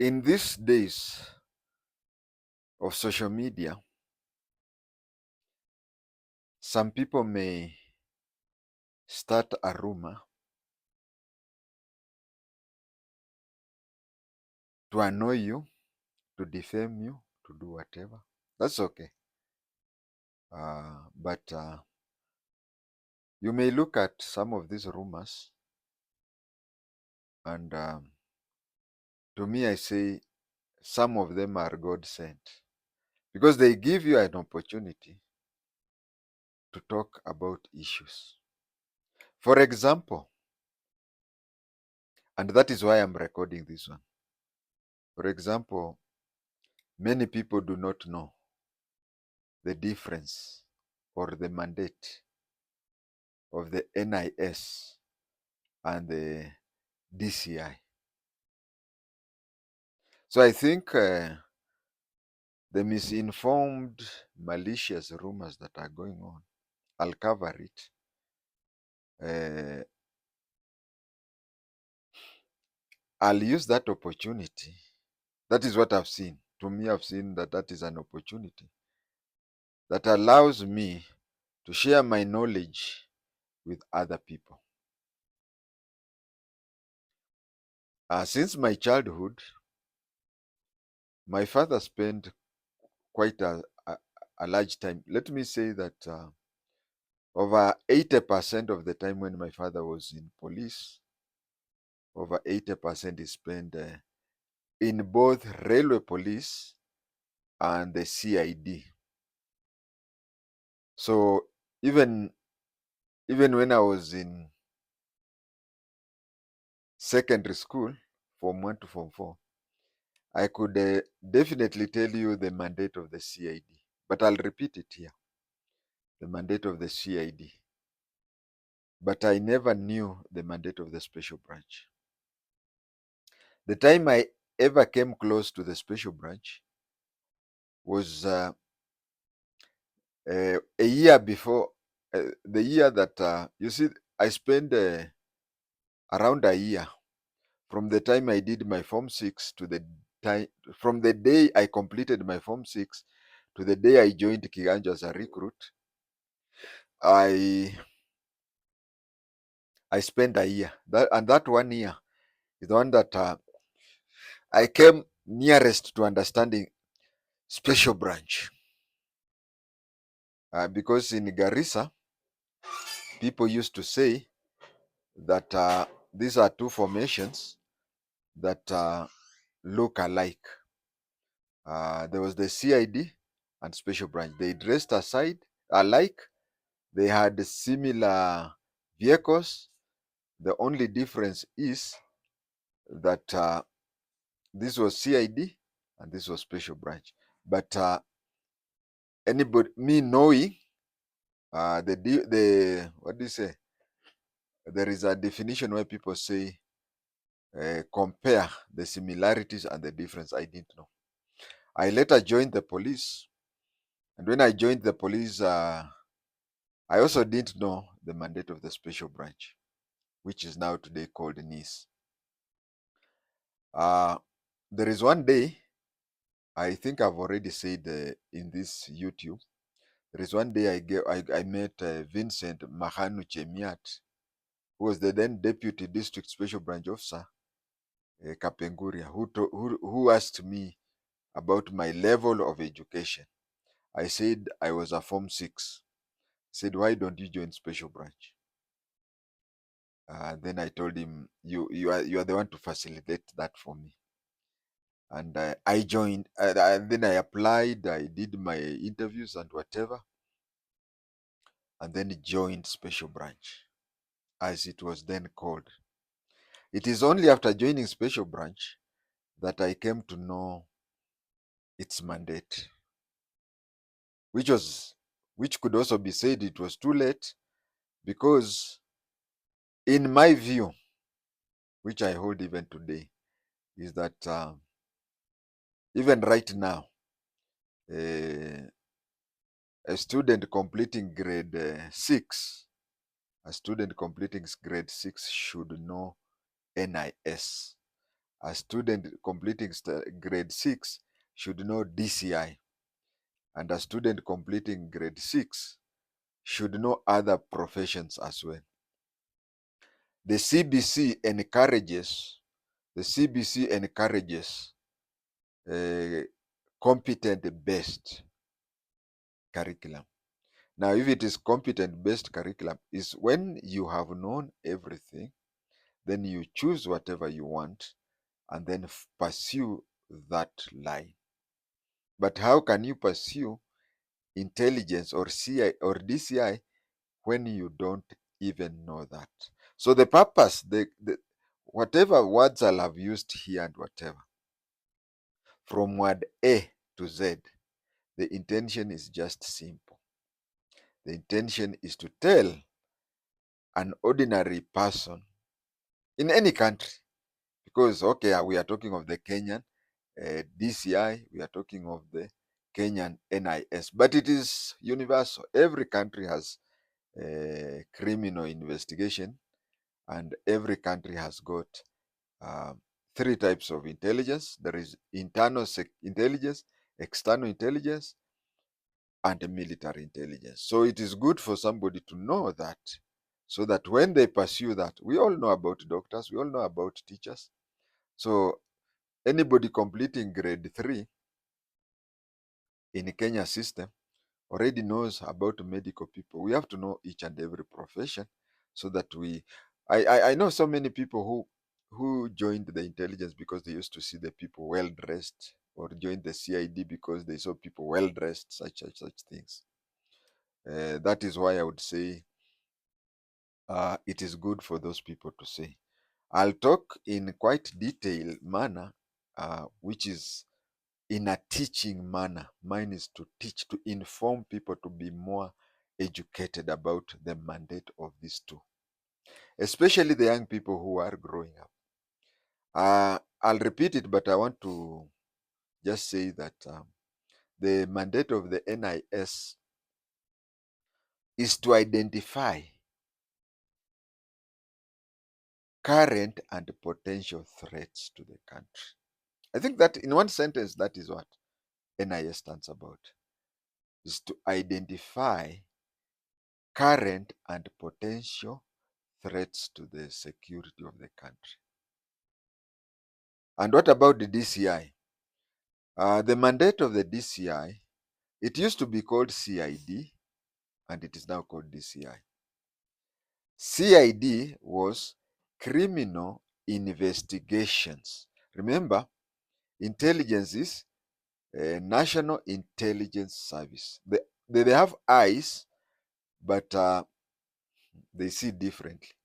In these days of social media, some people may start a rumor to annoy you, to defame you, to do whatever. That's okay. But you may look at some of these rumors, and to me, I say some of them are God sent because they give you an opportunity to talk about issues. For example, and that is why I'm recording this one. For example, many people do not know the difference or the mandate of the NIS and the DCI. So I think the misinformed, malicious rumors that are going on, I'll cover it. I'll use that opportunity. That is what I've seen. To me, I've seen that that is an opportunity that allows me to share my knowledge with other people. Since my childhood, my father spent quite a large time. Let me say that over 80% of the time when my father was in police, over 80% is spent in both railway police and the CID. So even when I was in secondary school, Form 1 to Form 4, I could definitely tell you the mandate of the CID. But I'll repeat it here. The mandate of the CID. But I never knew the mandate of the special branch. The time I ever came close to the special branch was a year before, the year that, you see, I spent around a year from the time I did my Form 6 to the time, from the day I completed my Form 6 to the day I joined Kiganjo as a recruit. I spent a year. That 1 year is the one that I came nearest to understanding special branch. Because in Garissa, people used to say that these are two formations that look alike. There was the CID and special branch. They dressed alike. They had similar vehicles. The only difference is that this was CID and this was special branch. But anybody, me knowing the what do you say? There is a definition where people say compare the similarities and the difference. I didn't know. I later joined the police, and when I joined the police, I also didn't know the mandate of the special branch, which is now today called NIS. There is one day, I think I've already said in this YouTube, there is one day I met Vincent Mahanu Chemiat, who was the then Deputy District Special Branch Officer, Kapenguria, who asked me about my level of education. I said I was a Form 6. He said, why don't you join special branch? Then I told him, you are the one to facilitate that for me. And I joined, and then I applied, I did my interviews and whatever, and then joined special branch, as it was then called. It is only after joining special branch that I came to know its mandate, which could also be said it was too late, because in my view, which I hold even today, is that even right now, a student completing grade 6, a student completing grade 6 should know NIS A student completing grade 6 should know DCI, and a student completing grade 6 should know other professions as well. The CBC encourages competent-based curriculum. Now, if it is competent-based curriculum, is when you have known everything, then you choose whatever you want and then pursue that line. But how can you pursue intelligence or CI or DCI when you don't even know that? So the purpose, whatever words I'll have used here and whatever, from word A to Z, the intention is just simple. The intention is to tell an ordinary person in any country, because, okay, we are talking of the Kenyan DCI, we are talking of the Kenyan NIS, but it is universal. Every country has criminal investigation, and every country has got three types of intelligence. There is internal intelligence, external intelligence, and military intelligence. So it is good for somebody to know that, so that when they pursue that, we all know about doctors, we all know about teachers. So anybody completing grade 3 in the Kenya system already knows about medical people. We have to know each and every profession, so that I know so many people who joined the intelligence because they used to see the people well dressed, or joined the CID because they saw people well dressed, such things. That is why I would say it is good for those people to say. I'll talk in quite detailed manner, which is in a teaching manner. Mine is to teach, to inform people to be more educated about the mandate of these two, especially the young people who are growing up. I'll repeat it, but I want to just say that the mandate of the NIS is to identify current and potential threats to the country. I think that in one sentence, that is what NIS stands about, is to identify current and potential threats to the security of the country. And what about the DCI? The mandate of the DCI, it used to be called CID, and it is now called DCI. CID was criminal investigations. Remember, intelligence is National Intelligence Service. They have eyes, but they see differently.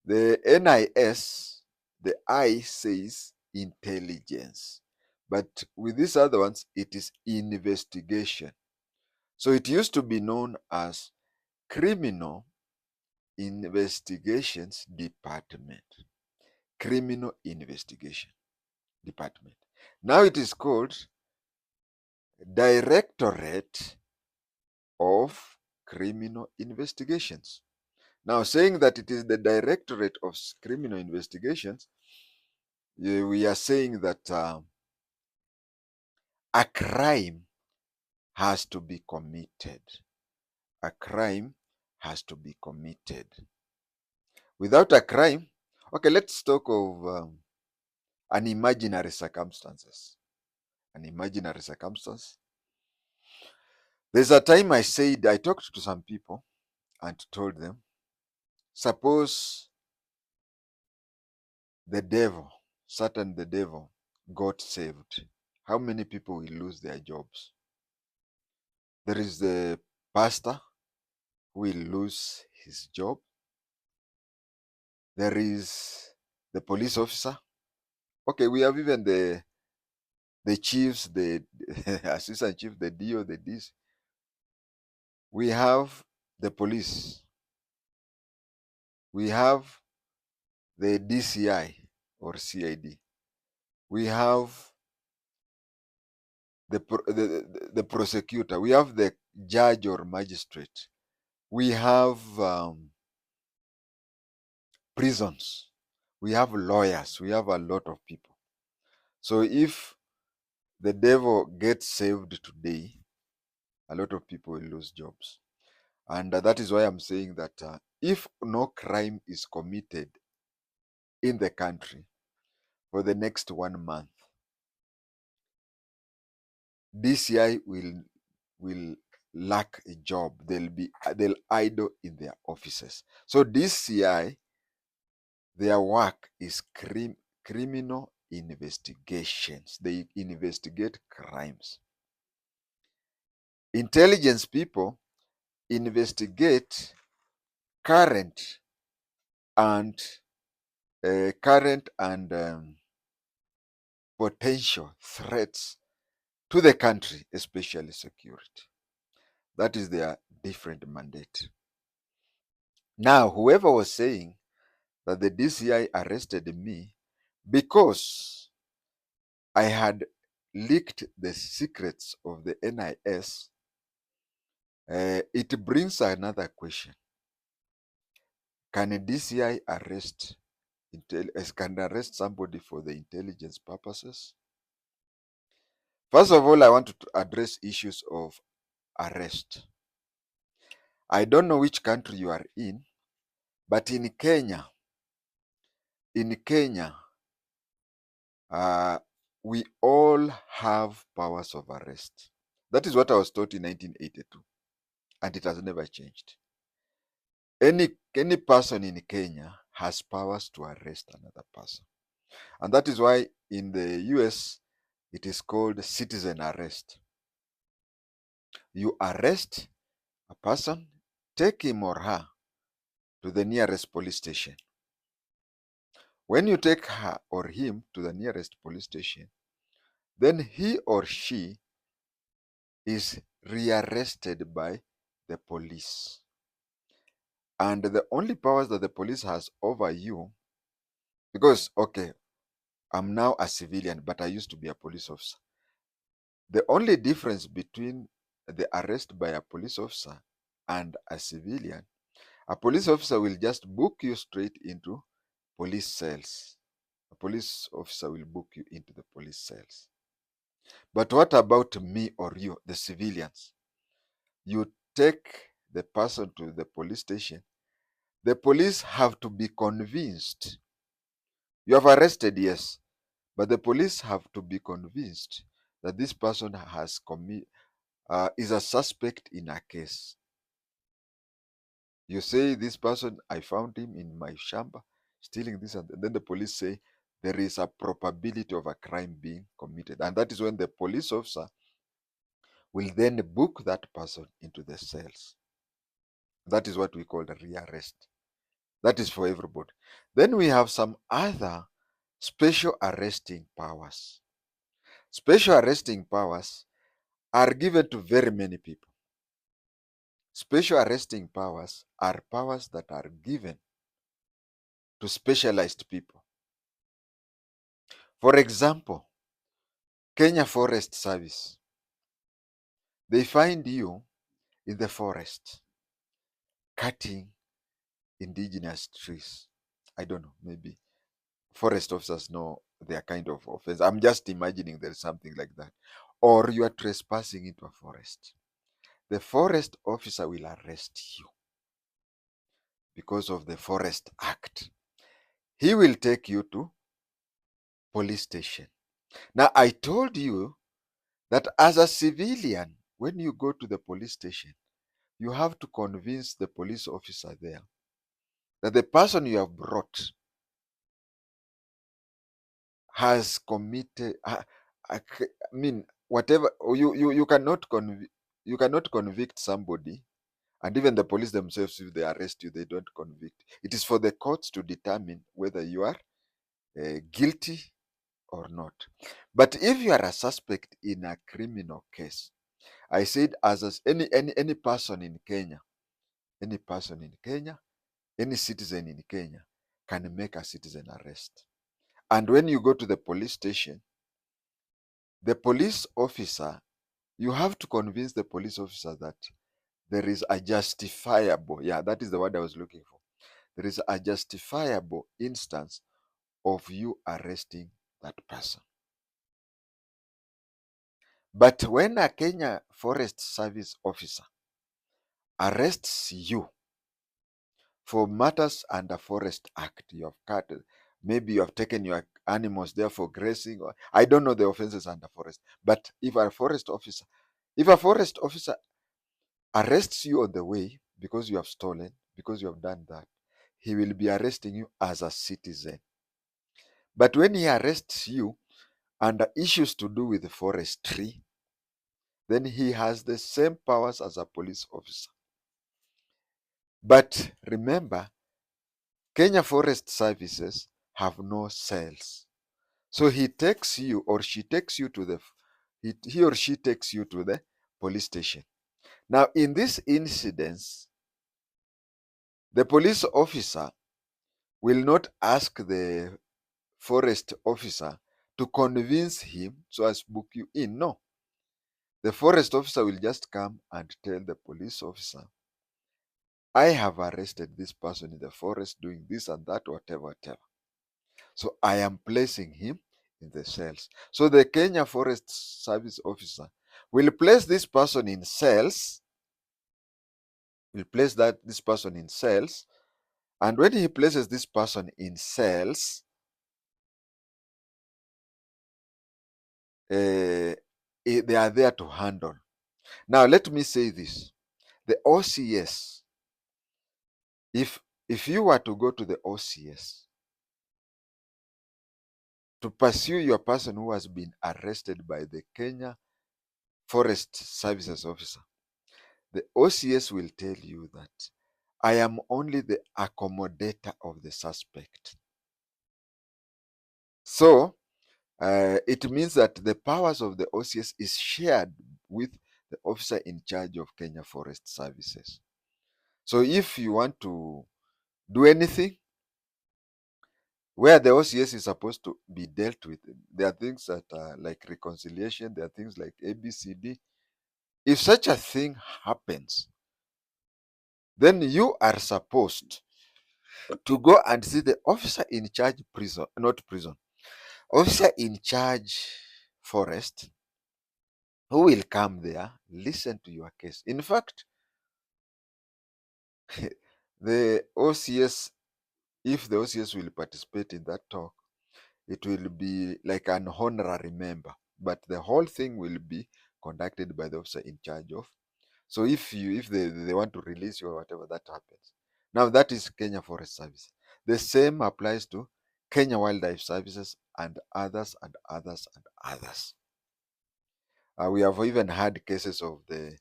The NIS, the I says intelligence, but with these other ones, it is investigation. So it used to be known as Criminal Investigations Department. Criminal Investigation Department. Now it is called Directorate of Criminal Investigations. Now, saying that it is the Directorate of Criminal Investigations, we are saying that a crime has to be committed. A crime has to be committed. Without a crime, okay, let's talk of an imaginary circumstances. An imaginary circumstance. There's a time I talked to some people and told them, suppose Satan the devil, got saved. How many people will lose their jobs? There is the pastor who will lose his job. There is the police officer. Okay, we have even the chiefs, the assistant chief, the DO, the DC. We have the police. We have the DCI or CID. We have the prosecutor. We have the judge or magistrate. We have prisons. We have lawyers. We have a lot of people. So if the devil gets saved today, a lot of people will lose jobs. And that is why I'm saying that if no crime is committed in the country for the next 1 month, DCI will lack a job. They'll idle in their offices. So DCI, their work is criminal investigations. They investigate crimes. Intelligence people investigate current and potential threats to the country, especially security. That is their different mandate. Now, whoever was saying that the DCI arrested me because I had leaked the secrets of the NIS, it brings another question. Can a DCI can arrest somebody for the intelligence purposes? First of all, I want to address issues of arrest. I don't know which country you are in, but in Kenya, we all have powers of arrest. That is what I was taught in 1982, and it has never changed. Any person in Kenya has powers to arrest another person. And that is why in the US, it is called citizen arrest. You arrest a person, take him or her to the nearest police station. When you take her or him to the nearest police station, then he or she is rearrested by the police. And the only powers that the police has over you, because, okay, I'm now a civilian, but I used to be a police officer. The only difference between the arrest by a police officer and a civilian, a police officer will just book you straight into police cells. A police officer will book you into the police cells. But what about me or you, the civilians? You take the person to the police station. The police have to be convinced. You have arrested, yes, but the police have to be convinced that this person is a suspect in a case. You say this person, I found him in my shamba stealing this, and then the police say there is a probability of a crime being committed. And that is when the police officer will then book that person into the cells. That is what we call the rearrest. That is for everybody. Then we have some other special arresting powers. Special arresting powers are given to very many people. Special arresting powers are powers that are given to specialized people. For example, Kenya Forest Service. They find you in the forest cutting indigenous trees. I don't know, maybe forest officers know their kind of offense. I'm just imagining there's something like that. Or you are trespassing into a forest. The forest officer will arrest you because of the Forest Act. He will take you to police station. Now, I told you that as a civilian, when you go to the police station, you have to convince the police officer there that the person you have brought has committed, I mean, whatever, you cannot you cannot convict somebody, and even the police themselves, if they arrest you, they don't convict. It is for the courts to determine whether you are guilty or not. But if you are a suspect in a criminal case, I said, any person in Kenya, any person in Kenya, any citizen in Kenya can make a citizen arrest. And when you go to the police station, the police officer, you have to convince the police officer that there is a justifiable, yeah, that is the word I was looking for. There is a justifiable instance of you arresting that person. But when a Kenya Forest Service officer arrests you for matters under Forest Act, you have cut, maybe you have taken your animals there for grazing, or I don't know the offenses under forest. But if a forest officer arrests you on the way because you have stolen, because you have done that, he will be arresting you as a citizen. But when he arrests you under issues to do with forestry, then he has the same powers as a police officer. But remember, Kenya Forest Services have no cells. So he takes you or she takes you to the he or she takes you to the police station. Now, in this incident, the police officer will not ask the forest officer to convince him so as book you in. No. The forest officer will just come and tell the police officer, I have arrested this person in the forest doing this and that, whatever, whatever. So I am placing him in the cells. So the Kenya Forest Service officer will place this person in cells, this person in cells, and when he places this person in cells, they are there to handle. Now let me say this: the OCS, if you were to go to the OCS to pursue your person who has been arrested by the Kenya Forest Services officer, the OCS will tell you that I am only the accommodator of the suspect. So it means that the powers of the OCS is shared with the officer in charge of Kenya Forest Services. So if you want to do anything where the OCS is supposed to be dealt with, there are things that are like reconciliation, there are things like ABCD. If such a thing happens, then you are supposed to go and see the officer in charge officer in charge forest, who will come there, listen to your case. In fact, the OCS, if the OCS will participate in that talk, it will be like an honorary member, but the whole thing will be conducted by the officer in charge of. So if they want to release you or whatever, that happens. Now that is Kenya Forest Service. The same applies to Kenya Wildlife Services and others and others and others. We have even had cases of the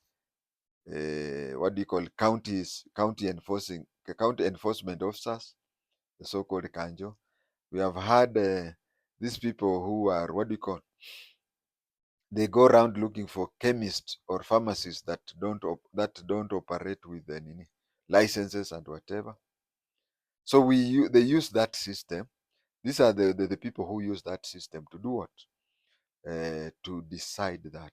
what do you call county enforcement officers, the so-called Kanjo. We have had these people who are what do you call? They go around looking for chemists or pharmacists that don't operate with any licenses and whatever. So they use that system. These are the people who use that system to do what? To decide that.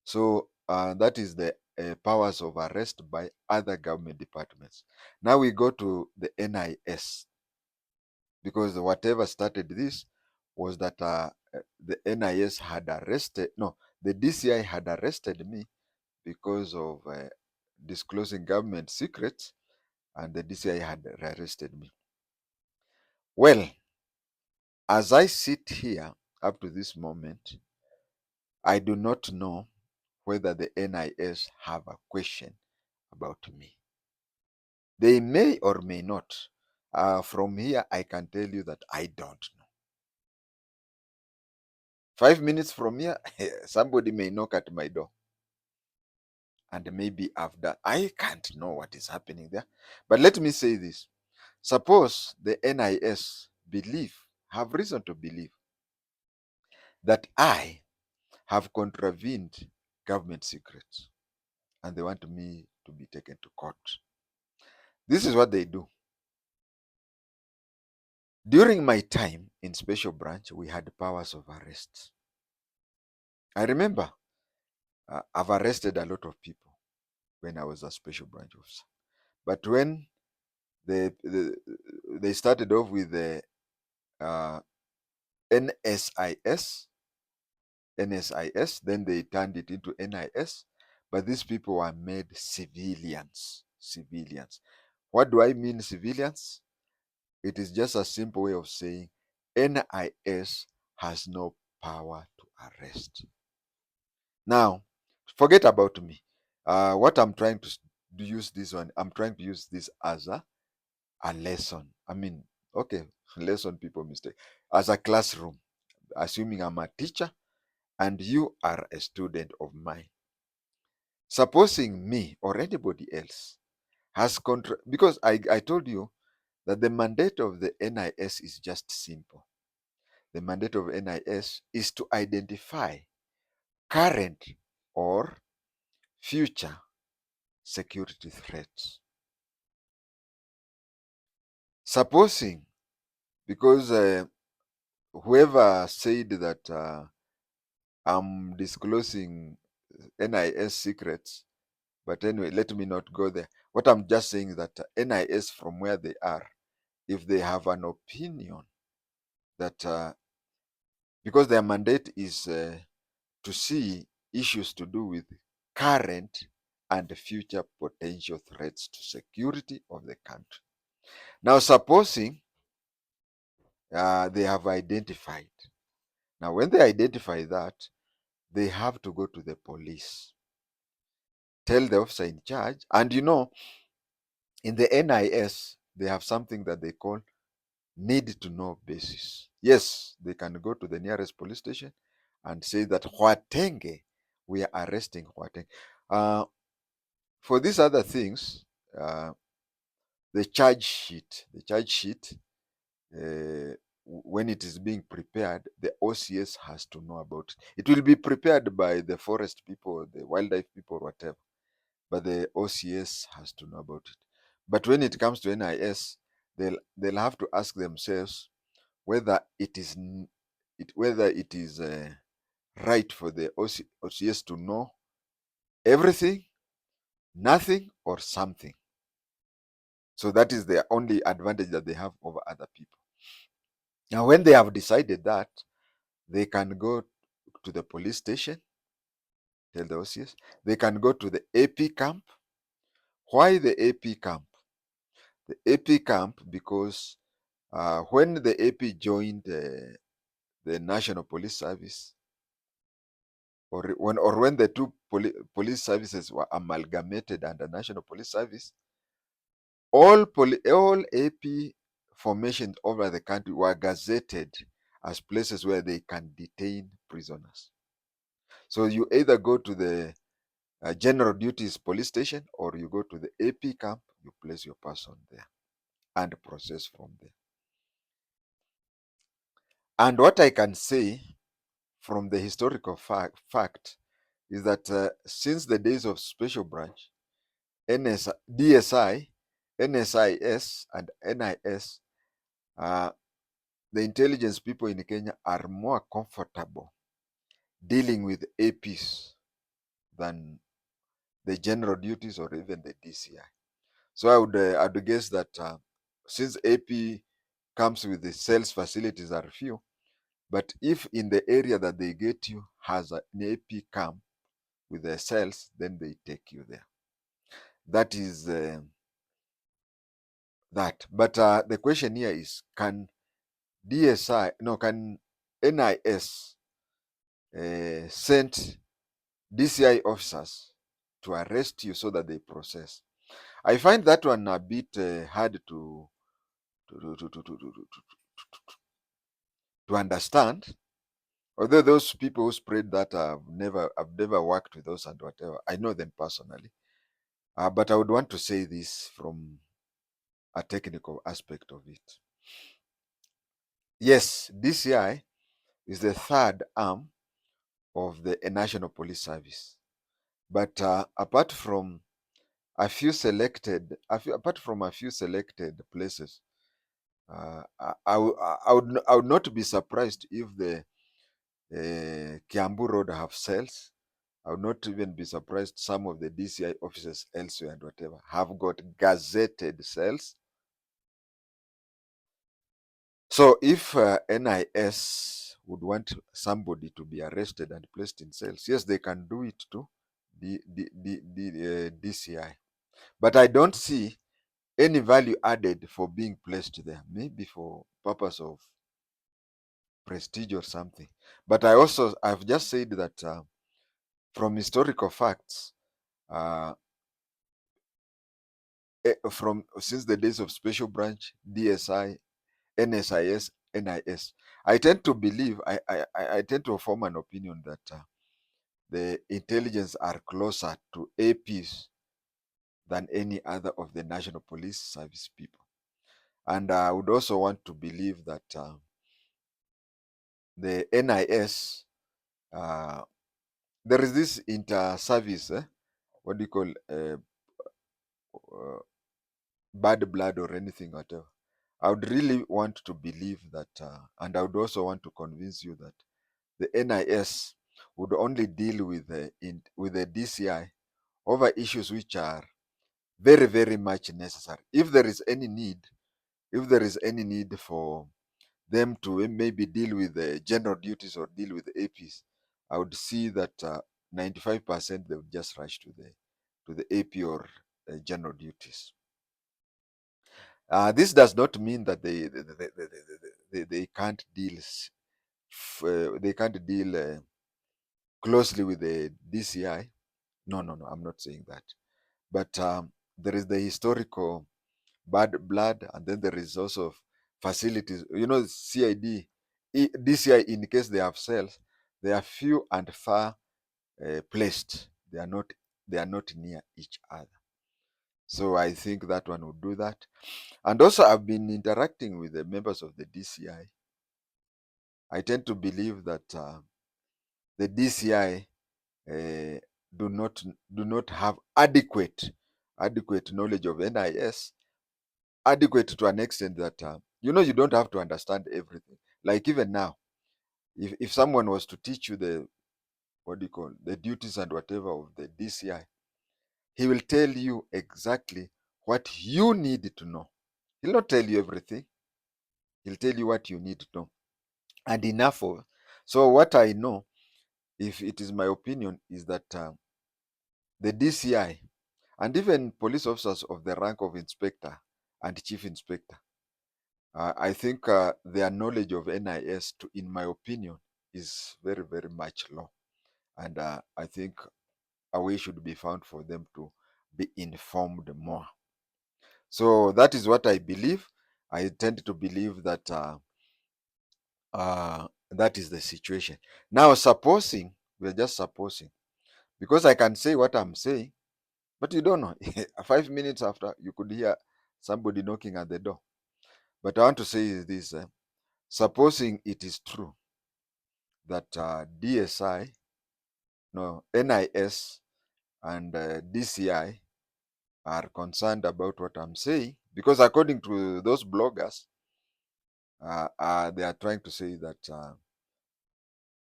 So that is the powers of arrest by other government departments. Now we go to the NIS, because whatever started this was that the NIS had arrested, no, the DCI had arrested me because of disclosing government secrets, and the DCI had arrested me. Well, as I sit here up to this moment, I do not know whether the NIS have a question about me. They may or may not. From here, I can tell you that I don't know. 5 minutes from here, somebody may knock at my door. And maybe after, I can't know what is happening there. But let me say this. Suppose the NIS have reason to believe that I have contravened government secrets, and they want me to be taken to court. This is what they do. During my time in Special Branch, we had powers of arrest. I remember I've arrested a lot of people when I was a Special Branch officer. But when they started off with the NSIS, NSIS, then they turned it into NIS, but these people were made civilians. Civilians. What do I mean, civilians? It is just a simple way of saying NIS has no power to arrest. Now, forget about me. What I'm trying to use this one, I'm trying to use this as a lesson. I mean, okay, lesson people mistake. As a classroom, assuming I'm a teacher and you are a student of mine. Supposing me or anybody else has because I told you that the mandate of the NIS is just simple. The mandate of NIS is to identify current or future security threats. Supposing, because whoever said that I'm disclosing NIS secrets, but anyway, let me not go there. What I'm just saying is that NIS, from where they are, if they have an opinion that because their mandate is to see issues to do with current and future potential threats to security of the country. Now, supposing they have identified. Now, when they identify that, they have to go to the police, tell the officer in charge, and in the NIS, they have something that they call need to know basis. Yes, they can go to the nearest police station and say that JI-TENGE, we are arresting JI-TENGE. For these other things, the charge sheet, when it is being prepared, the OCS has to know about it. It will be prepared by the forest people, the wildlife people, whatever, but the OCS has to know about it. But when it comes to NIS, they'll have to ask themselves whether it is right for the OCS to know everything, nothing, or something. So that is the only advantage that they have over other people. Now, when they have decided that, they can go to the police station, tell the OCS. They can go to the AP camp. Why the AP camp? The AP camp because when the AP joined the National Police Service, or when the two police services were amalgamated under National Police Service, all AP formations over the country were gazetted as places where they can detain prisoners. So you either go to the general duties police station or you go to the AP camp, you place your person there and process from there. And what I can say from the historical fact is that since the days of special branch, DSI, NSIS, and NIS, the intelligence people in Kenya are more comfortable dealing with APs than the general duties or even the DCI. So I'd guess that since AP comes with the sales facilities are few, but if in the area that they get you has an AP camp with the cells, then they take you there. That is that. But the question here is, can NIS send DCI officers to arrest you so that they process? I find that one a bit hard to understand. Although those people who spread that I've never worked with those and whatever. I know them personally. But I would want to say this from a technical aspect of it. Yes, DCI is the third arm of the National Police Service. But apart from a few selected places, I would not be surprised if the Kiambu Road have cells. I would not even be surprised some of the DCI officers elsewhere and whatever have got gazetted cells. So if NIS would want somebody to be arrested and placed in cells, yes, they can do it to the DCI. But I don't see any value added for being placed there. Maybe for purpose of prestige or something. But I've just said that from historical facts, uh, from since the days of Special Branch, DSI, NSIS, NIS, I tend to believe, I tend to form an opinion that the intelligence are closer to APs than any other of the National Police Service people. And I would also want to believe that the NIS, there is this inter-service, what do you call, uh, bad blood or anything, whatever. I would really want to believe that, and I would also want to convince you that the NIS would only deal with with the DCI over issues which are very, very much necessary. If there is any need, if there is any need for them to maybe deal with the general duties or deal with the APs, I would see that 95% they would just rush to the AP or general duties. This does not mean that they can't deal they can't deal closely with the DCI. No, no, no. I'm not saying that. But there is the historical bad blood, and then there is also facilities. You know, CID, DCI, in case they have cells, they are few and far placed. They are not. They are not near each other. So I think that one would do that. And also, I've been interacting with the members of the DCI. I tend to believe that the DCI uh, do not have adequate knowledge of NIS, adequate to an extent that you don't have to understand everything. Like even now, if someone was to teach you the what do you call the duties and whatever of the DCI, he will tell you exactly what you need to know. He'll not tell you everything. He'll tell you what you need to know, and enough of. So what I know, if it is my opinion, is that the DCI and even police officers of the rank of inspector and chief inspector, I think their knowledge of NIS, in my opinion, is very, very much low. And I think a way should be found for them to be informed more. So that is what I believe. I tend to believe that that is the situation. Now, supposing, we're just supposing, because I can say what I'm saying, but you don't know. 5 minutes after, you could hear somebody knocking at the door. But I want to say is this, supposing it is true that DSI, no, NIS and DCI are concerned about what I'm saying, because according to those bloggers, they are trying to say that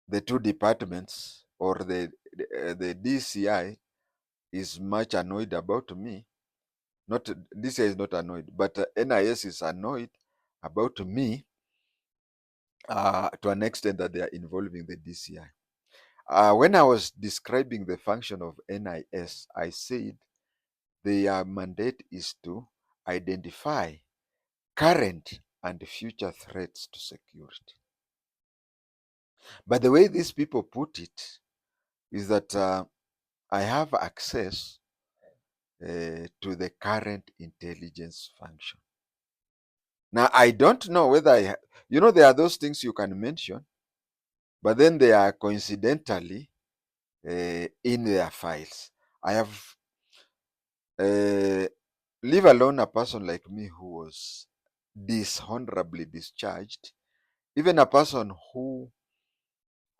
the two departments or the DCI is much annoyed about me. Not DCI is not annoyed, but NIS is annoyed about me to an extent that they are involving the DCI. When I was describing the function of NIS, I said their mandate is to identify current and future threats to security. But the way these people put it is that I have access to the current intelligence function. Now, I don't know whether there are those things you can mention, but then they are coincidentally in their files. I have, leave alone a person like me who was dishonorably discharged, even a person who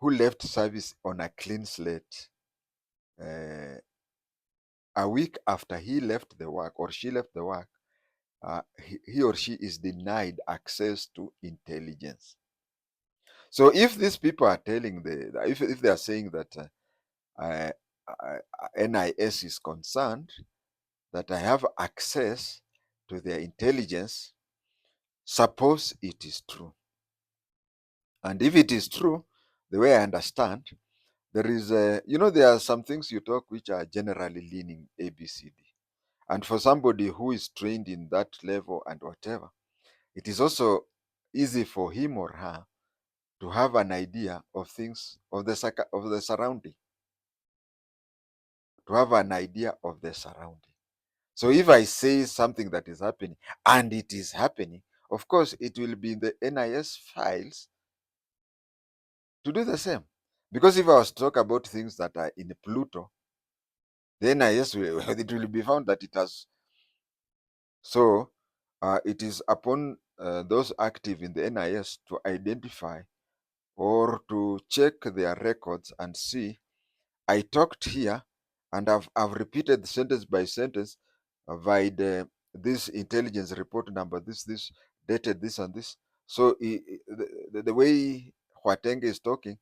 left service on a clean slate. A week after he left the work or she left the work, he or she is denied access to intelligence. So if these people are telling if they are saying that NIS is concerned that I have access to their intelligence, suppose it is true. And if it is true, the way I understand, there is there are some things you talk which are generally leaning ABCD. And for somebody who is trained in that level and whatever, it is also easy for him or her to have an idea of things, of the surrounding, to have an idea of the surrounding. So if I say something that is happening and it is happening, of course it will be in the NIS files to do the same. Because if I was to talk about things that are in Pluto, the NIS it will be found that it has. So it is upon those active in the NIS to identify or to check their records and see, I talked here and I've repeated sentence by sentence by this intelligence report number, this, dated this and this. So the way Huateng is talking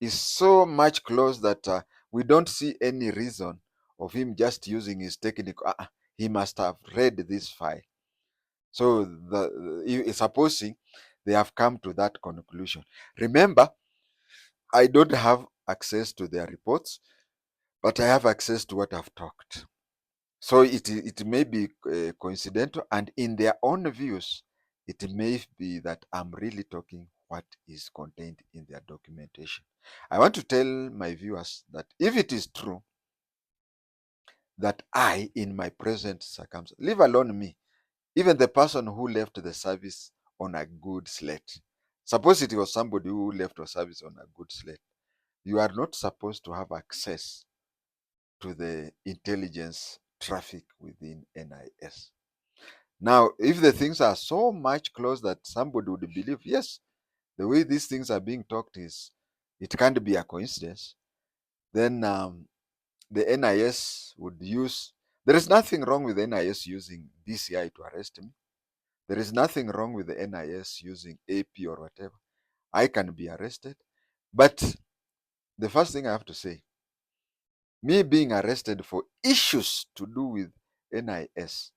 is so much close that we don't see any reason of him just using his technical. He must have read this file. So supposing they have come to that conclusion. Remember, I don't have access to their reports, but I have access to what I've talked. So it may be coincidental, and in their own views, it may be that I'm really talking what is contained in their documentation. I want to tell my viewers that if it is true that I, in my present circumstance, leave alone me, even the person who left the service on a good slate, suppose it was somebody who left the service on a good slate, you are not supposed to have access to the intelligence traffic within NIS. Now, if the things are so much close that somebody would believe, yes, the way these things are being talked is, it can't be a coincidence, then the NIS would use, there is nothing wrong with NIS using DCI to arrest me. There is nothing wrong with the NIS using AP or whatever. I can be arrested. But the first thing I have to say, me being arrested for issues to do with NIS,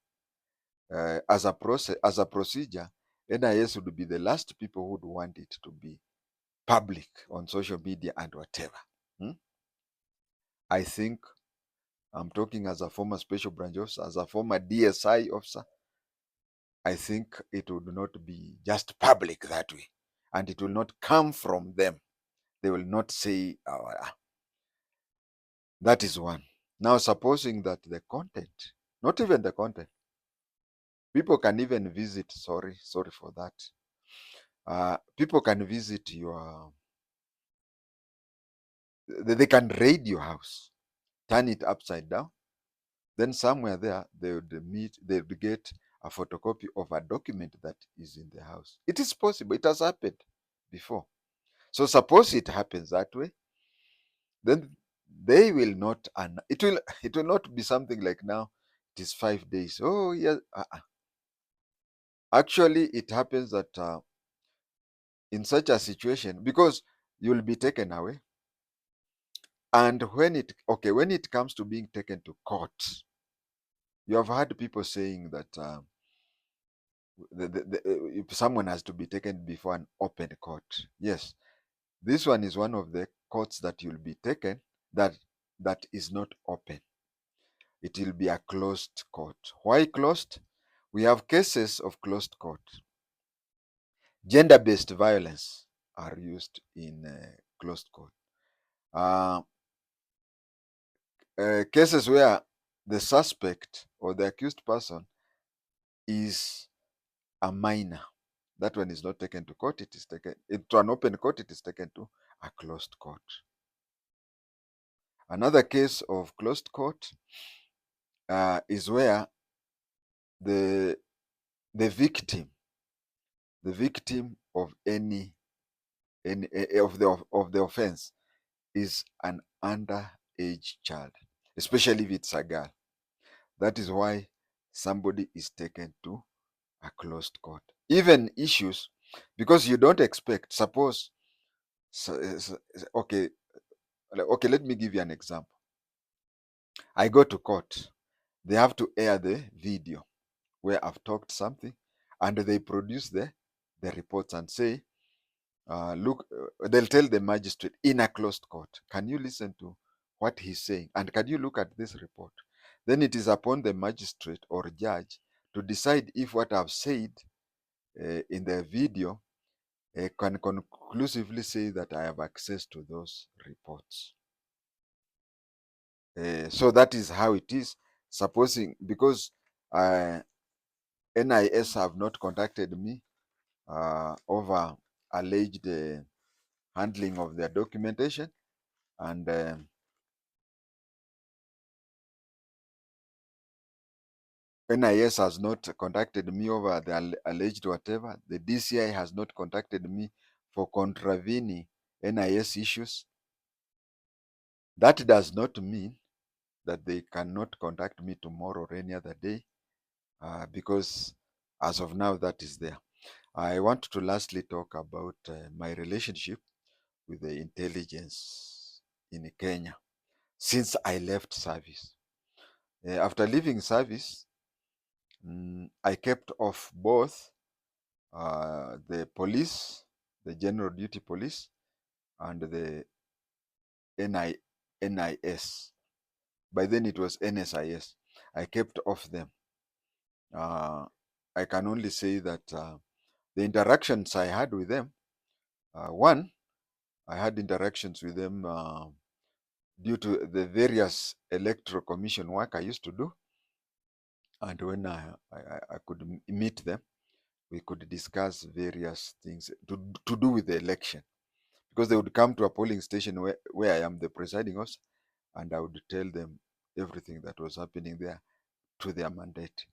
as a procedure, NIS would be the last people who would want it to be public on social media and whatever. Hmm? I think I'm talking as a former special branch officer, as a former DSI officer. I think it would not be just public that way, and it will not come from them. They will not say, that is one. Now, supposing that the content, not even the content, people can even visit, sorry for that. People can visit they can raid your house, turn it upside down. Then somewhere there, they would get a photocopy of a document that is in the house. It is possible. It has happened before. So suppose it happens that way, then they will not, it will not be something like now, it is 5 days. Oh, yeah. Actually, it happens that in such a situation, because you will be taken away. And when it comes to being taken to court, you have heard people saying that if someone has to be taken before an open court. Yes, this one is one of the courts that you'll be taken that is not open. It will be a closed court. Why closed? We have cases of closed court. Gender-based violence are used in closed court. Cases where the suspect or the accused person is a minor. That one is not taken to court. It is taken to an open court. It is taken to a closed court. Another case of closed court is where the victim of any of the offense is an underage child, especially if it's a girl. That is why somebody is taken to a closed court. Even issues, because you don't expect. Suppose, okay, let me give you an example. I go to court. They have to air the video where I've talked something, and they produce the reports and say, Look, they'll tell the magistrate in a closed court, can you listen to what he's saying? And can you look at this report? Then it is upon the magistrate or judge to decide if what I've said in the video can conclusively say that I have access to those reports. So that is how it is. Supposing, because NIS have not contacted me over alleged handling of their documentation, and NIS has not contacted me over the alleged whatever. The DCI has not contacted me for contravening NIS issues. That does not mean that they cannot contact me tomorrow or any other day, because as of now, that is there. I want to lastly talk about my relationship with the intelligence in Kenya since I left service. After leaving service, I kept off both the police, the general duty police, and the NIS. By then it was NSIS. I kept off them. I can only say that the interactions I had with them, one, I had interactions with them due to the various electoral commission work I used to do. And when I could meet them, we could discuss various things to do with the election. Because they would come to a polling station where I am the presiding officer, and I would tell them everything that was happening there to their mandate.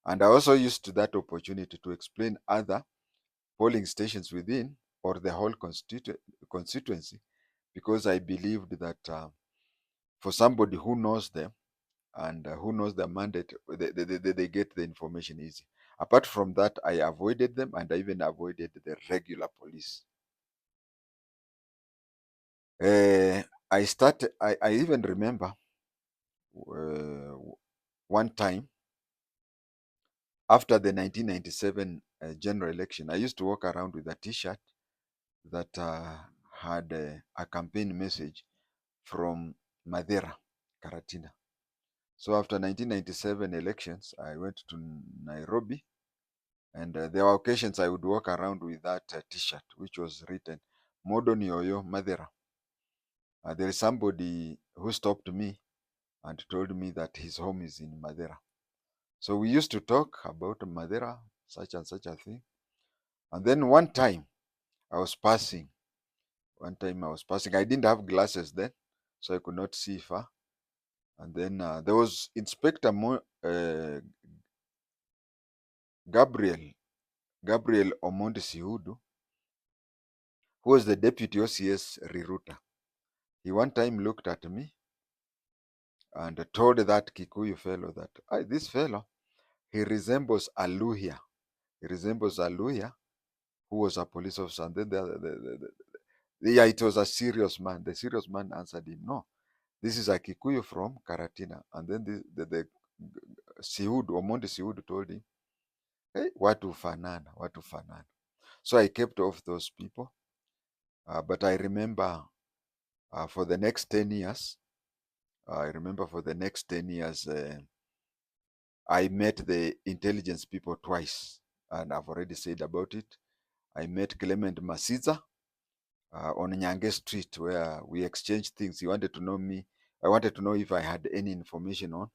And I also used that opportunity to explain other polling stations within or the whole constituency, because I believed that for somebody who knows them and who knows their mandate, they get the information easy. Apart from that, I avoided them, and I even avoided the regular police. I even remember one time after the 1997 general election, I used to walk around with a t-shirt that had a campaign message from Madeira, Karatina. So after 1997 elections, I went to Nairobi, and there were occasions I would walk around with that t-shirt, which was written, Modoni Oyo, Madeira. There is somebody who stopped me and told me that his home is in Madeira. So we used to talk about Madeira, such and such a thing. And then one time I was passing. I didn't have glasses then, so I could not see far. And then there was Inspector Gabriel Omondi Sihudu, who was the deputy OCS Riruta. He one time looked at me and told that Kikuyu fellow that this fellow, he resembles a Luhya. He resembles a Luhya who was a police officer. And then yeah, it was a serious man. The serious man answered him, no, this is a Kikuyu from Karatina. And then the Sihudu, Omondi Sihudu told him, hey, watu fanana, watu fanana. So I kept off those people. But I remember for the next 10 years, I met the intelligence people twice. And I've already said about it. I met Clement Masiza on Nyange Street, where we exchanged things. He wanted to know me. I wanted to know if I had any information on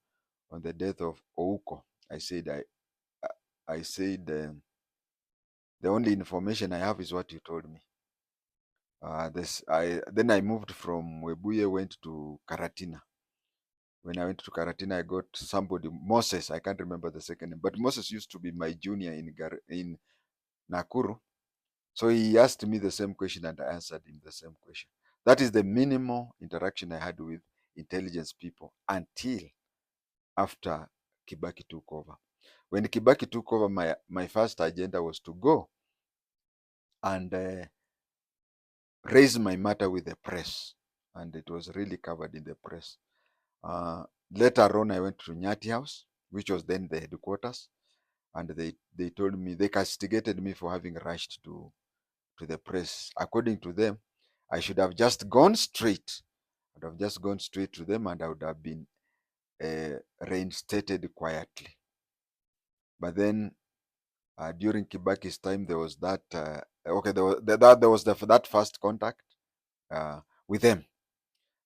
the death of Ouko. I said the only information I have is what you told me. Then I moved from Webuye, went to Karatina. When I went to Karatina, I got somebody, Moses. I can't remember the second name, but Moses used to be my junior in Nakuru. So he asked me the same question and I answered him the same question. That is the minimal interaction I had with intelligence people until after Kibaki took over. When Kibaki took over, my first agenda was to go and raise my matter with the press. And it was really covered in the press. Later on, I went to Nyati House, which was then the headquarters. And they told me, they castigated me for having rushed to to the press. According to them, I should have just gone straight. I'd have just gone straight to them and I would have been reinstated quietly. But then during Kibaki's time, there was that, there was that first contact with them.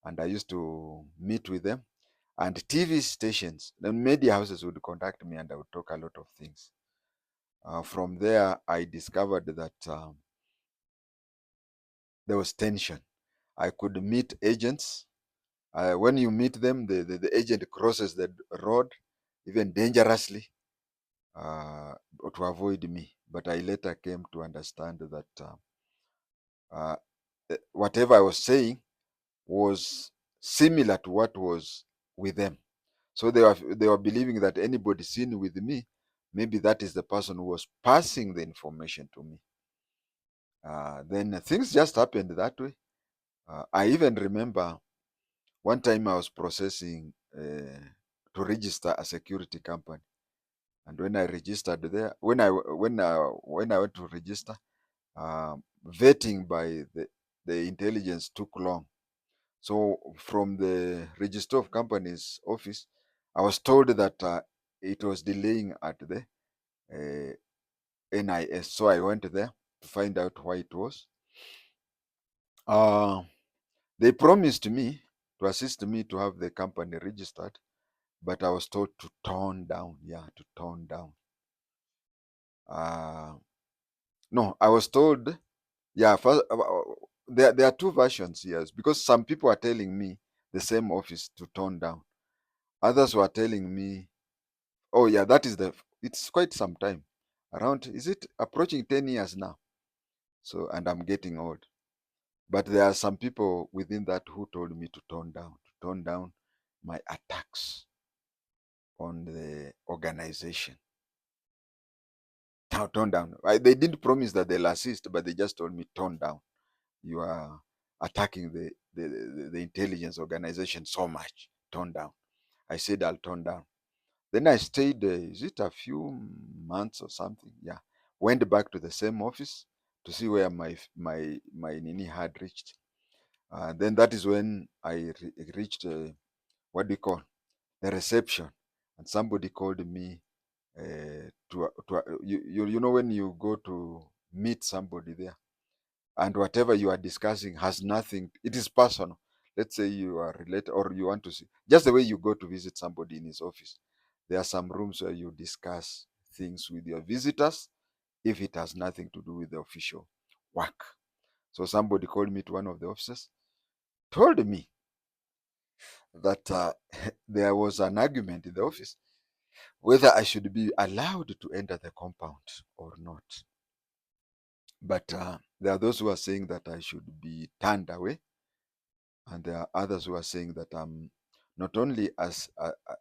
And I used to meet with them. And TV stations, the media houses would contact me and I would talk a lot of things. From there, I discovered that there was tension. I could meet agents. When you meet them, the agent crosses the road, even dangerously, to avoid me. But I later came to understand that uh, whatever I was saying was similar to what was with them. So they were believing that anybody seen with me, maybe that is the person who was passing the information to me. Then things just happened that way. I even remember one time I was processing to register a security company, and when I registered there, when I went to register, vetting by the intelligence took long. So from the register of companies office, I was told that it was delaying at the NIS. So I went there to find out why it was. They promised me to assist me to have the company registered, but I was told to tone down. Yeah, to tone down. No, I was told, yeah, first, there are two versions, yes, because some people are telling me the same office to tone down. Others were telling me, oh, yeah, it's quite some time. Around, is it approaching 10 years now? So, and I'm getting old. But there are some people within that who told me to tone down my attacks on the organization. Now, tone down. They didn't promise that they'll assist, but they just told me, tone down. You are attacking the intelligence organization so much. Tone down. I said, I'll tone down. Then I stayed, is it a few months or something? Yeah. Went back to the same office to see where my Nini had reached. Then that is when I reached, what do you call, the reception. And somebody called me you know, when you go to meet somebody there and whatever you are discussing has nothing, it is personal. Let's say you are related or you want to see, just the way you go to visit somebody in his office. There are some rooms where you discuss things with your visitors if it has nothing to do with the official work. So somebody called me to one of the offices, told me that there was an argument in the office whether I should be allowed to enter the compound or not. But there are those who are saying that I should be turned away, and there are others who are saying that I'm not only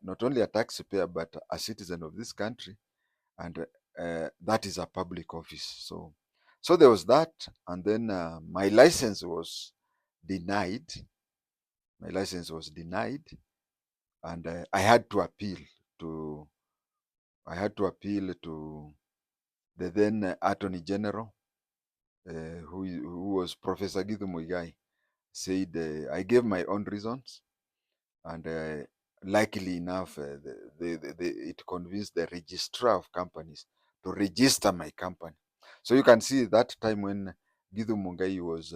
not only a taxpayer but a citizen of this country, and that is a public office. So there was that, and then my license was denied. My license was denied, and I had to appeal to. I had to appeal to the then Attorney General, who was Professor Githu Muigai. Said I gave my own reasons, and likely enough, it convinced the registrar of companies to register my company. So you can see that time when Githu Muigai was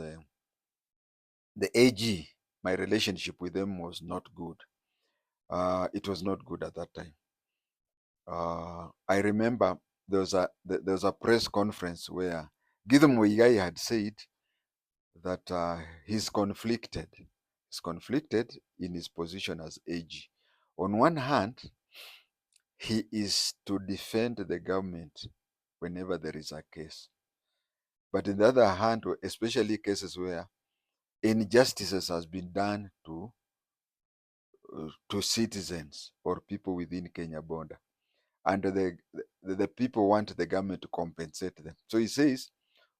the AG, my relationship with them was not good. It was not good at that time. I remember there was a press conference where Githu Muigai had said that he's conflicted. He's conflicted in his position as AG. On one hand, he is to defend the government whenever there is a case. But on the other hand, especially cases where injustices has been done to citizens or people within Kenya border, and the people want the government to compensate them. So he says,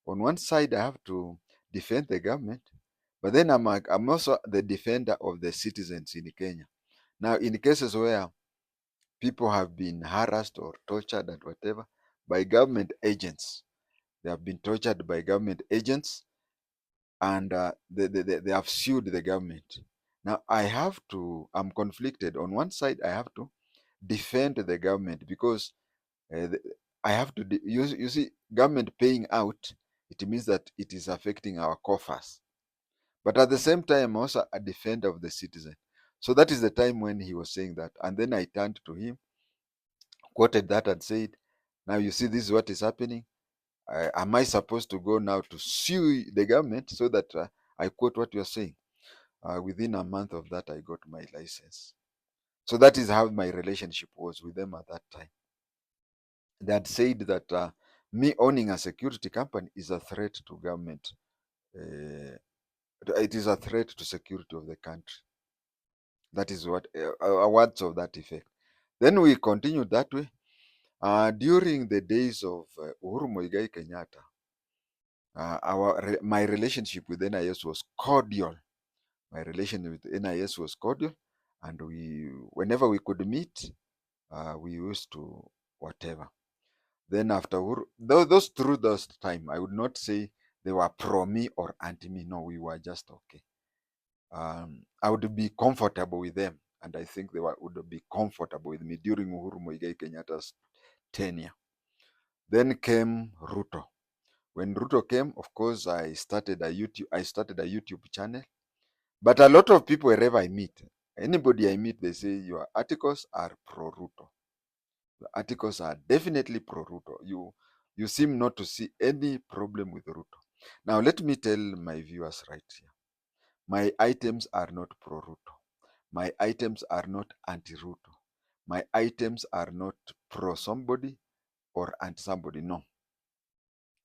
on one side, I have to defend the government, but then I'm also the defender of the citizens in Kenya. Now, in cases where people have been harassed or tortured and whatever by government agents, They have been tortured by government agents, and they have sued the government. Now I'm conflicted. On one side, I have to defend the government because uh, the, I have to, you see, government paying out, it means that it is affecting our coffers. But at the same time, I'm also a defender of the citizen. So that is the time when he was saying that. And then I turned to him, quoted that, and said, now you see, this is what is happening. Am I supposed to go now to sue the government so that I quote what you're saying? Within a month of that, I got my license. So that is how my relationship was with them at that time. They had said that me owning a security company is a threat to government. Uh, it is a threat to security of the country. That is what words of that effect. Then we continued that way. During the days of Uhuru Muigai Kenyatta, my relationship with NIS was cordial. My relation with NIS was cordial, and whenever we could meet, we used to whatever. Then after those through those time, I would not say they were pro me or anti me. No, we were just okay. I would be comfortable with them, and I think would be comfortable with me during Uhuru Muigai Kenyatta's tenure. Then came Ruto. When Ruto came, of course, I started a YouTube channel. But a lot of people, wherever I meet, anybody I meet, they say your articles are pro Ruto. The articles are definitely pro Ruto. You seem not to see any problem with Ruto. Now let me tell my viewers right here. My items are not pro Ruto. My items are not anti Ruto. My items are not pro somebody or anti somebody. No.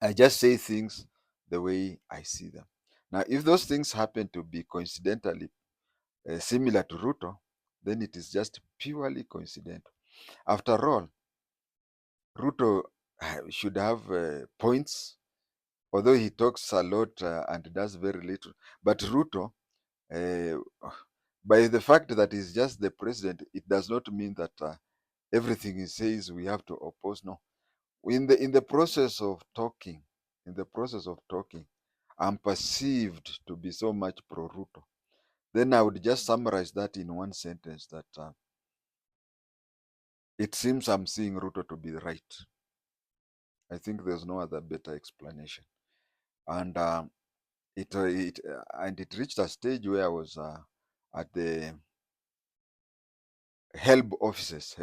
I just say things the way I see them. Now, if those things happen to be coincidentally similar to Ruto, then it is just purely coincidental. After all, Ruto should have points, although he talks a lot and does very little. But Ruto, uh, by the fact that he's just the president, it does not mean that everything he says we have to oppose. No, in the process of talking, I'm perceived to be so much pro Ruto. Then I would just summarize that in one sentence that it seems I'm seeing Ruto to be right. I think there's no other better explanation. And it reached a stage where I was at the help offices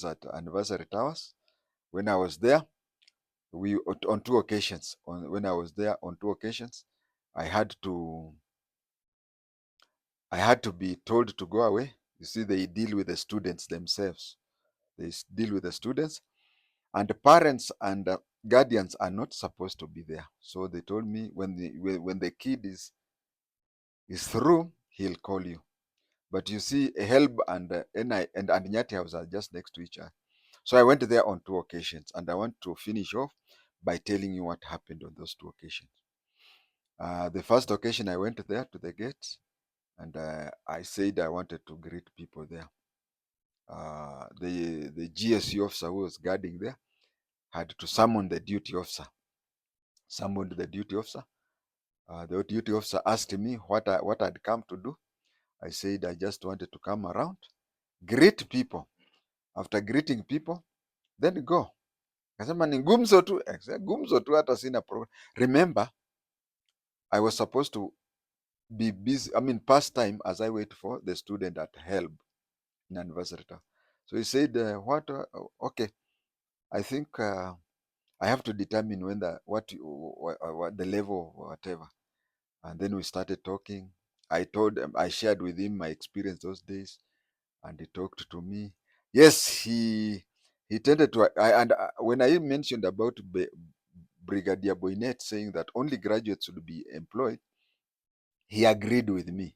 at Anniversary Towers. When I was there, we on two occasions. When I was there on two occasions, I had to be told to go away. You see, they deal with the students themselves. They deal with the students, and the parents and guardians are not supposed to be there. So they told me when the kid is through, he'll call you. But you see, Helb and NI and Nyati House are just next to each other. So I went there on two occasions, and I want to finish off by telling you what happened on those two occasions. The first occasion, I went there to the gate, and I said I wanted to greet people there. The GSU officer who was guarding there had to summon the duty officer. Summoned the duty officer. The duty officer asked me what I'd come to do. I said I just wanted to come around, greet people. After greeting people, then go. Akasema ni gumzo tu. Gumzo tu, hata sina problem. Remember, I was supposed to be busy, pass time as I wait for the student at help in anniversary. So he said, okay, I think I have to determine when what the level or whatever. And then we started talking. I shared with him my experience those days, and he talked to me. Yes, he tended to, and when I mentioned about Brigadier Boynet saying that only graduates should be employed, he agreed with me.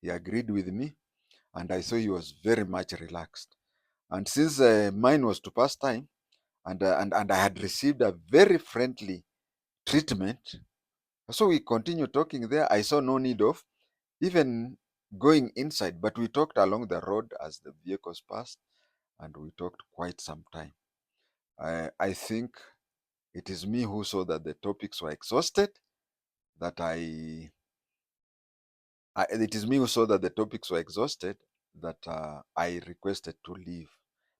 He agreed with me, and I saw he was very much relaxed. And since mine was to pass time, and I had received a very friendly treatment, so we continued talking there. I saw no need of even going inside, but we talked along the road as the vehicles passed, and we talked quite some time. I think It is me who saw that the topics were exhausted, that it is me who saw that the topics were exhausted, that I requested to leave.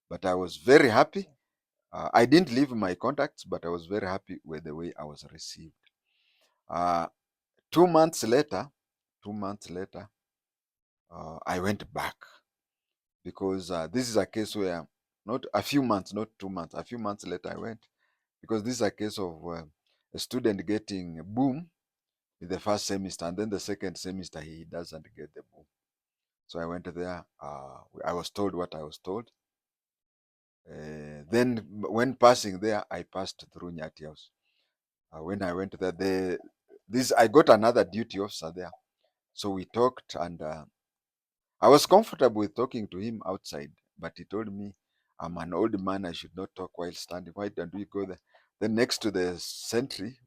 But I was very happy. I didn't leave my contacts, but I was very happy with the way I was received. Uh, 2 months later, 2 months later, I went back because this is a case where not a few months, not 2 months, a few months later I went because this is a case of a student getting a boom in the first semester, and then the second semester he doesn't get the boom. So I went there. I was told what I was told. Then when passing there, I passed through Nyati House. When I went there, I got another duty officer there. So we talked, and I was comfortable with talking to him outside, but he told me, I'm an old man, I should not talk while standing. Why don't we go there? Then next to the sentry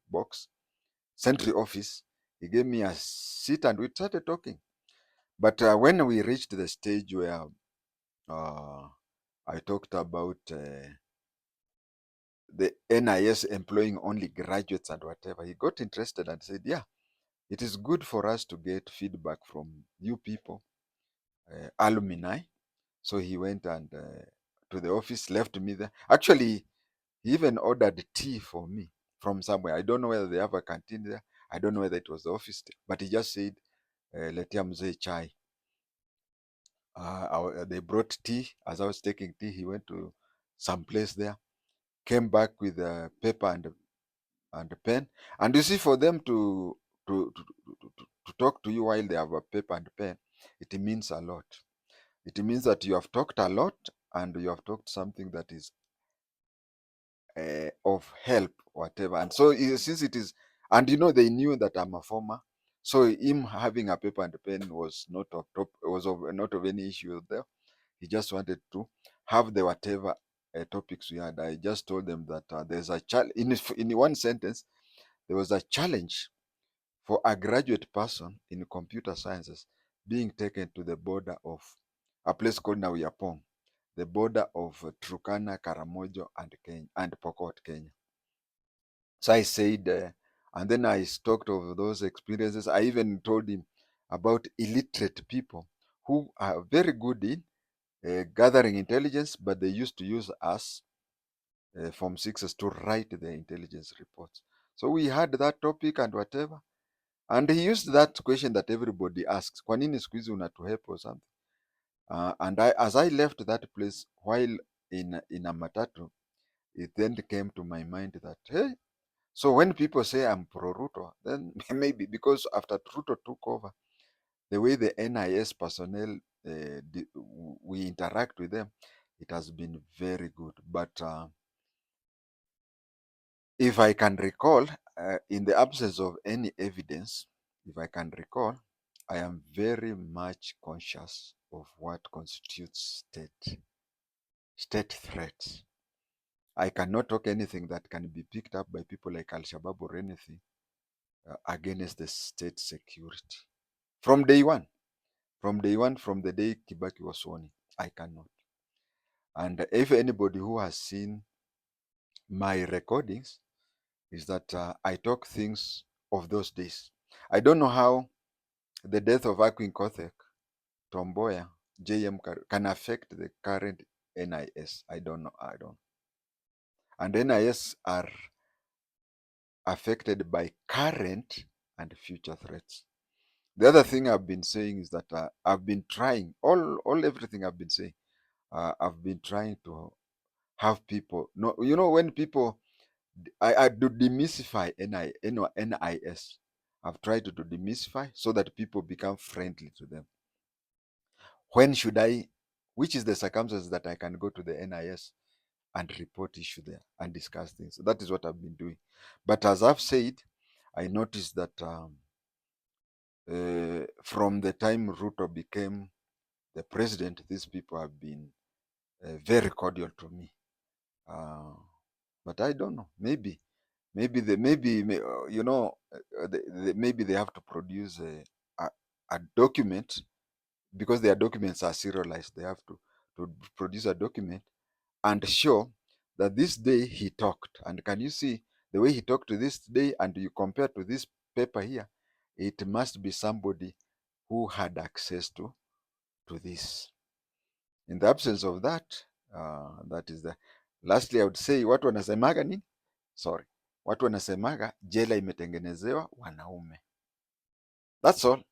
office, he gave me a seat and we started talking. But when we reached the stage where I talked about the NIS employing only graduates and whatever, he got interested and said, yeah, it is good for us to get feedback from you people, alumni. So he went and to the office, left me there. Actually, he even ordered tea for me from somewhere. I don't know whether they have a canteen there. I don't know whether it was the office, but he just said, letea mzee chai. They brought tea. As I was taking tea, he went to some place there, came back with a paper and a pen. And you see, for them to, to, to talk to you while they have a paper and pen, it means a lot. It means that you have talked a lot and you have talked something that is of help, whatever. And so since it is, and they knew that I'm a former, so him having a paper and pen was not of top, was of not of any issue there. He just wanted to have the whatever topics we had. I just told them that there's a challenge in one sentence. There was a challenge for a graduate person in computer sciences being taken to the border of a place called Nauyapong, the border of Turkana, Karamojo, and Kenya, and Pokot, Kenya. So I said, and then I talked of those experiences. I even told him about illiterate people who are very good in gathering intelligence, but they used to use us Form 6s to write the intelligence reports. So we had that topic and whatever. And he used that question that everybody asks, kwa nini siku hizi unatuhepa or something. And as I left that place while in a matatu, it then came to my mind that, hey, so when people say I'm pro Ruto, then maybe because after Ruto took over, the way the NIS personnel we interact with them, it has been very good. But if I can recall, in the absence of any evidence, if I can recall, I am very much conscious of what constitutes state threats. I cannot talk anything that can be picked up by people like Al Shabaab or anything against the state security. From day one, from the day Kibaki was sworn in, I cannot. And if anybody who has seen my recordings, is that I talk things of those days. I don't know how the death of Akin Kothek, Tomboya, JM can affect the current NIS. I don't know. I don't. And NIS are affected by current and future threats. The other thing I've been saying is that I've been trying everything I've been saying. I've been trying to have people know. When people, I do demystify NIS. I've tried to demystify so that people become friendly to them. When should I? Which is the circumstances that I can go to the NIS and report issue there and discuss things. So that is what I've been doing. But as I've said, I noticed that from the time Ruto became the president, these people have been very cordial to me. But I don't know. Maybe they have to produce a document because their documents are serialized. They have to produce a document and show that this day he talked. And can you see the way he talked to this today, and you compare to this paper here, it must be somebody who had access to this. In the absence of that, that is the lastly I would say, watu wanasemaga nini? Watu wanasemaga jela imetengenezewa wanaume. That's all.